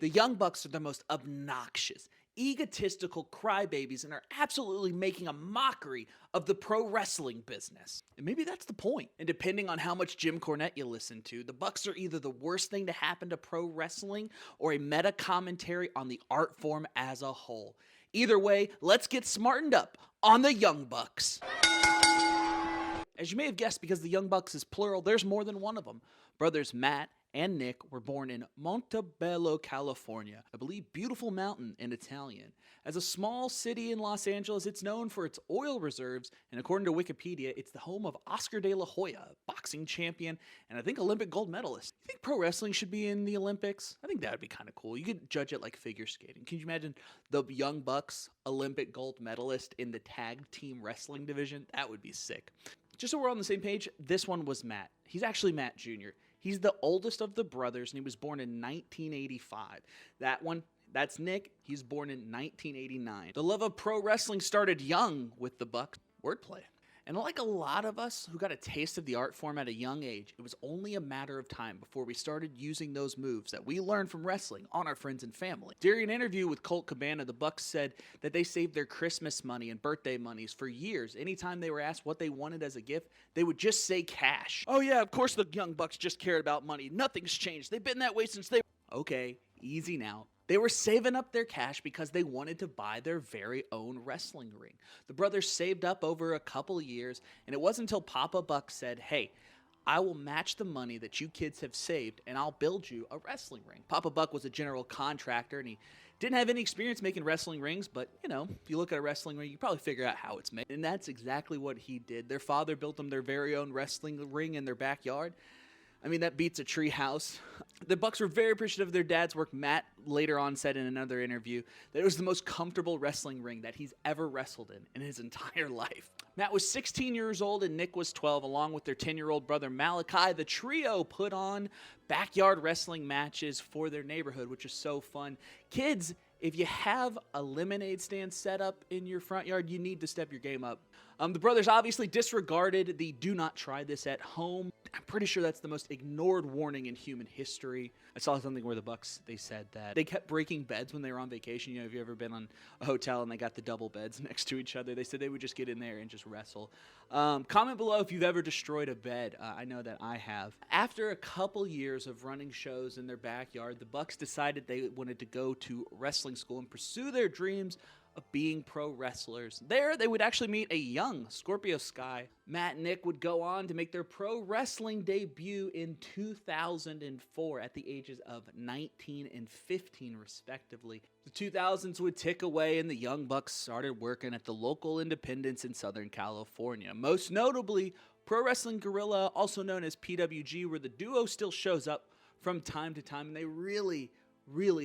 The Young Bucks are the most obnoxious, egotistical crybabies and are absolutely making a mockery of the pro wrestling business. And maybe that's the point. And depending on how much Jim Cornette you listen to, the Bucks are either the worst thing to happen to pro wrestling or a meta commentary on the art form as a whole. Either way, let's get smartened up on the Young Bucks. As you may have guessed, because the Young Bucks is plural, there's more than one of them. Brothers Matt and Nick were born in Montebello, California, I believe beautiful mountain in Italian. As a small city in Los Angeles, it's known for its oil reserves, and according to Wikipedia, it's the home of Oscar de la Hoya, boxing champion, and I think Olympic gold medalist. You think pro wrestling should be in the Olympics? I think that would be kind of cool. You could judge it like figure skating. Can you imagine the Young Bucks Olympic gold medalist in the tag team wrestling division? That would be sick. Just so we're on the same page, this one was Matt. He's actually Matt Jr. He's the oldest of the brothers, and he was born in 1985. That's Nick. He's born in 1989. The love of pro wrestling started young with the Bucks. Wordplay. And like a lot of us who got a taste of the art form at a young age, it was only a matter of time before we started using those moves that we learned from wrestling on our friends and family. During an interview with Colt Cabana, the Bucks said that they saved their Christmas money and birthday monies for years. Anytime they were asked what they wanted as a gift, they would just say cash. Oh yeah, of course the Young Bucks just cared about money. Nothing's changed. They've been that way since they... Okay, easy now. They were saving up their cash because they wanted to buy their very own wrestling ring. The brothers saved up over a couple years, and it wasn't until Papa Buck said, hey, I will match the money that you kids have saved, and I'll build you a wrestling ring. Papa Buck was a general contractor, and he didn't have any experience making wrestling rings, but, you know, if you look at a wrestling ring, you probably figure out how it's made. And that's exactly what he did. Their father built them their very own wrestling ring in their backyard. I mean, that beats a tree house. The Bucks were very appreciative of their dad's work. Matt later on said in another interview that it was the most comfortable wrestling ring that he's ever wrestled in his entire life. Matt was 16 years old and Nick was 12, along with their 10-year-old brother Malachi. The trio put on backyard wrestling matches for their neighborhood, which is so fun. Kids, if you have a lemonade stand set up in your front yard, you need to step your game up. The brothers obviously disregarded the do not try this at home. I'm pretty sure that's the most ignored warning in human history. I saw something where the Bucks, they said that they kept breaking beds when they were on vacation. You know, have you ever been on a hotel and they got the double beds next to each other? They said they would just get in there and just wrestle. Comment below if you've ever destroyed a bed. I know that I have. After a couple years of running shows in their backyard, the Bucks decided they wanted to go to wrestling school and pursue their dreams of being pro wrestlers. There, they would actually meet a young Scorpio Sky. Matt and Nick would go on to make their pro wrestling debut in 2004 at the ages of 19 and 15, respectively. The 2000s would tick away, and the Young Bucks started working at the local independents in Southern California. Most notably, Pro Wrestling Guerrilla, also known as PWG, where the duo still shows up from time to time, and they really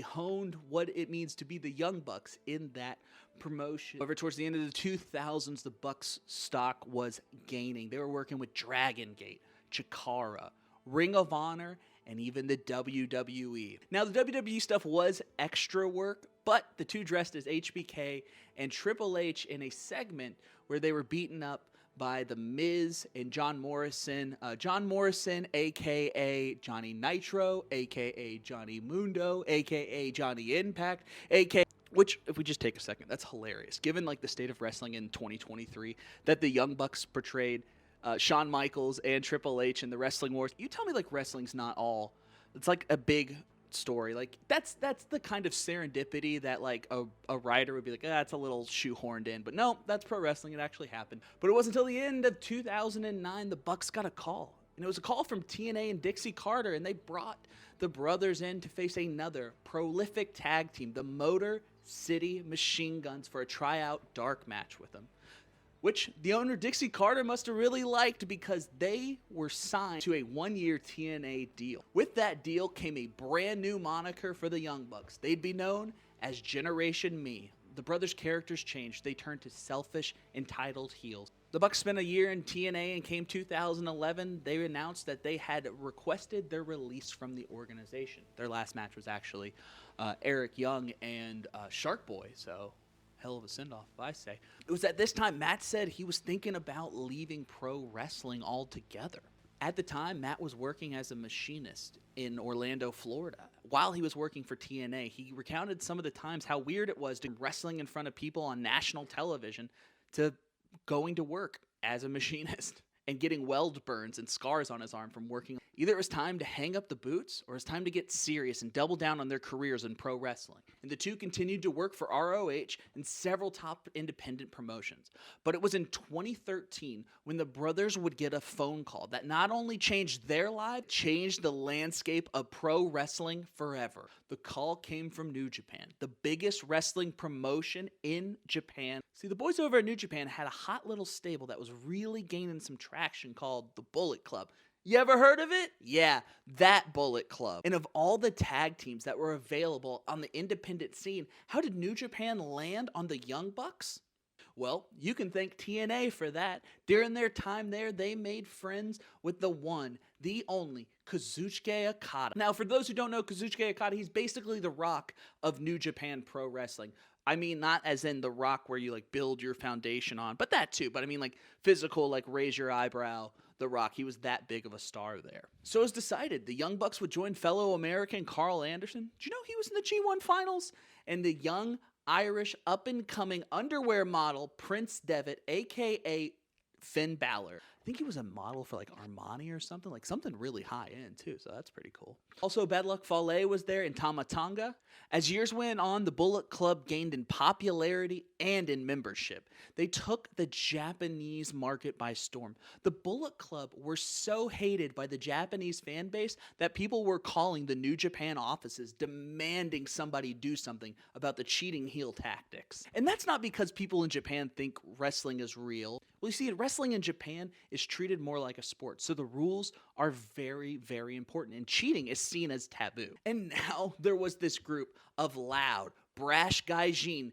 honed what it means to be the Young Bucks in that promotion. However, towards the end of the 2000s, the Bucks' stock was gaining. They were working with Dragon Gate, Chikara, Ring of Honor, and even the WWE. Now, the WWE stuff was extra work, but the two dressed as HBK and Triple H in a segment where they were beaten up by The Miz and John Morrison. John Morrison, a.k.a. Johnny Nitro, a.k.a. Johnny Mundo, a.k.a. Johnny Impact, a.k.a. Which, if we just take a second, that's hilarious. Given like the state of wrestling in 2023, that the Young Bucks portrayed Shawn Michaels and Triple H in the Wrestling Wars. You tell me like wrestling's not all. It's like a big story. Like that's the kind of serendipity that like a writer would be like, that's a little shoehorned in. But no, that's pro wrestling. It actually happened. But it wasn't until the end of 2009 the Bucks got a call. And it was a call from TNA and Dixie Carter, and they brought the brothers in to face another prolific tag team, the Motor City Machine Guns, for a tryout dark match with them, which the owner Dixie Carter must have really liked because they were signed to a one-year TNA deal. With that deal came a brand new moniker for the Young Bucks. They'd be known as Generation Me. The brothers' characters changed. They turned to selfish, entitled heels. The Bucks spent a year in TNA, and came 2011, they announced that they had requested their release from the organization. Their last match was actually Eric Young and Shark Boy, so hell of a send-off, if I say. It was at this time Matt said he was thinking about leaving pro wrestling altogether. At the time, Matt was working as a machinist in Orlando, Florida. while he was working for TNA, he recounted some of the times how weird it was doing wrestling in front of people on national television to going to work as a machinist and getting weld burns and scars on his arm from working. Either it was time to hang up the boots or it was time to get serious and double down on their careers in pro wrestling. And the two continued to work for ROH and several top independent promotions. But it was in 2013 when the brothers would get a phone call that not only changed their lives, changed the landscape of pro wrestling forever. The call came from New Japan, the biggest wrestling promotion in Japan. See, the boys over at New Japan had a hot little stable that was really gaining some traction called the Bullet Club. You ever heard of it? Yeah, that Bullet Club. And of all the tag teams that were available on the independent scene, how did New Japan land on the Young Bucks? Well, you can thank TNA for that. During their time there, they made friends with the one, the only, Kazuchika Okada. Now, for those who don't know Kazuchika Okada, he's basically the Rock of New Japan Pro Wrestling. I mean, not as in the Rock where you like build your foundation on, but that too. But I mean like physical, like raise your eyebrow, The Rock. He was that big of a star there. So it was decided the Young Bucks would join fellow American Carl Anderson. Did you know he was in the G1 finals? And the young Irish up-and-coming underwear model Prince Devitt, a.k.a. Finn Balor. I think he was a model for like Armani or something, like something really high end too, so that's pretty cool. Also, Bad Luck Fale was there in Tama Tonga. As years went on, the Bullet Club gained in popularity and in membership. They took the Japanese market by storm. The Bullet Club were so hated by the Japanese fan base that people were calling the New Japan offices, demanding somebody do something about the cheating heel tactics. And that's not because people in Japan think wrestling is real. Well, you see, wrestling in Japan is treated more like a sport, so the rules are very, very important, and cheating is seen as taboo. And now there was this group of loud, brash gaijin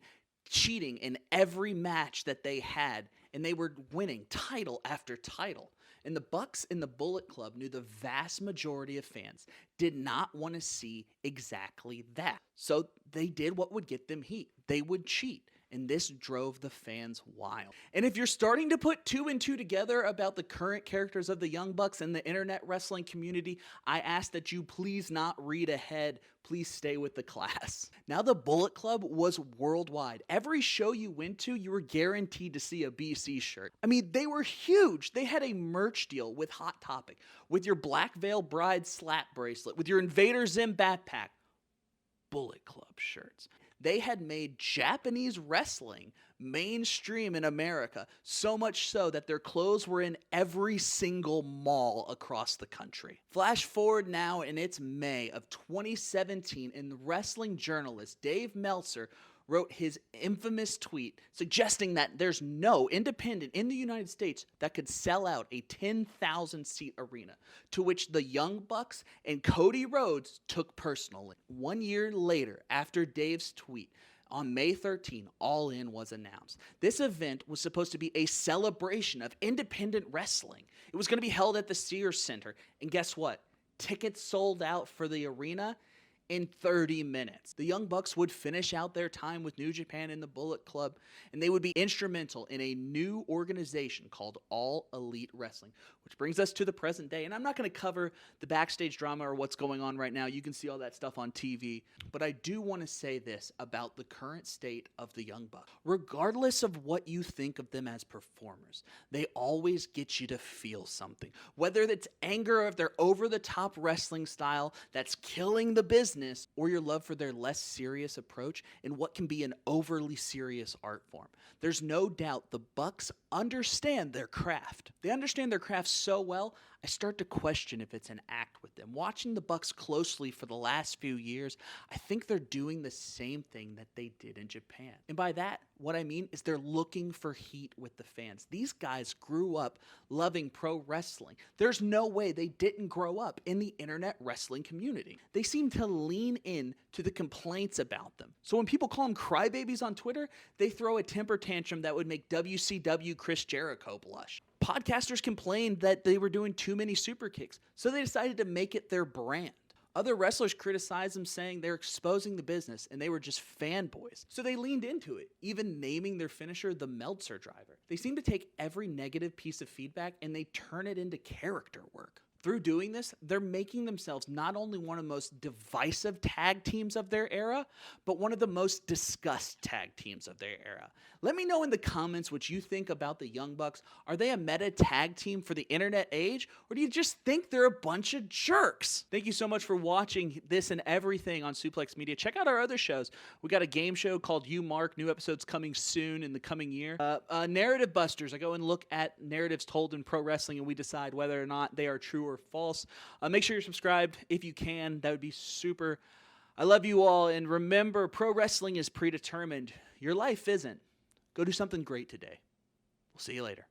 cheating in every match that they had, and they were winning title after title. And the Bucks and the Bullet Club knew the vast majority of fans did not want to see exactly that. So they did what would get them heat. They would cheat. And this drove the fans wild. And if you're starting to put two and two together about the current characters of the Young Bucks and the internet wrestling community, I ask that you please not read ahead. Please stay with the class. Now the Bullet Club was worldwide. Every show you went to, you were guaranteed to see a BC shirt. I mean, they were huge. They had a merch deal with Hot Topic, with your Black Veil Bride slap bracelet, with your Invader Zim backpack. Bullet Club shirts. They had made Japanese wrestling mainstream in America, so much so that their clothes were in every single mall across the country. Flash forward now, and it's May of 2017, and wrestling journalist Dave Meltzer wrote his infamous tweet suggesting that there's no independent in the United States that could sell out a 10,000 seat arena, to which the Young Bucks and Cody Rhodes took personally. 1 year later, after Dave's tweet, on May 13, All In was announced. This event was supposed to be a celebration of independent wrestling. It was going to be held at the Sears Center, and guess what? Tickets sold out for the arena in 30 minutes. The Young Bucks would finish out their time with New Japan and the Bullet Club, and they would be instrumental in a new organization called All Elite Wrestling, which brings us to the present day. And I'm not going to cover the backstage drama or what's going on right now. You can see all that stuff on TV. But I do want to say this about the current state of the Young Bucks. Regardless of what you think of them as performers, they always get you to feel something. Whether it's anger of their over-the-top wrestling style that's killing the business, or your love for their less serious approach in what can be an overly serious art form. There's no doubt the Bucks understand their craft. They understand their craft so well, I start to question if it's an act with them. Watching the Bucks closely for the last few years, I think they're doing the same thing that they did in Japan. And by that, what I mean is they're looking for heat with the fans. These guys grew up loving pro wrestling. There's no way they didn't grow up in the internet wrestling community. They seem to lean in to the complaints about them. So when people call them crybabies on Twitter, they throw a temper tantrum that would make WCW Chris Jericho blush. Podcasters complained that they were doing too many super kicks, so they decided to make it their brand. Other wrestlers criticized them, saying they're exposing the business and they were just fanboys. So they leaned into it, even naming their finisher the Meltzer Driver. They seem to take every negative piece of feedback and they turn it into character work. Through doing this, they're making themselves not only one of the most divisive tag teams of their era, but one of the most discussed tag teams of their era. Let me know in the comments what you think about the Young Bucks. Are they a meta tag team for the internet age, or do you just think they're a bunch of jerks? Thank you so much for watching this and everything on Suplex Media. Check out our other shows. We got a game show called You Mark. New episodes coming soon in the coming year. Narrative Busters. I go and look at narratives told in pro wrestling, and we decide whether or not they are true or false. Make sure you're subscribed if you can. That would be super. I love you all, and remember, pro wrestling is predetermined. Your life isn't. Go do something great today. We'll see you later.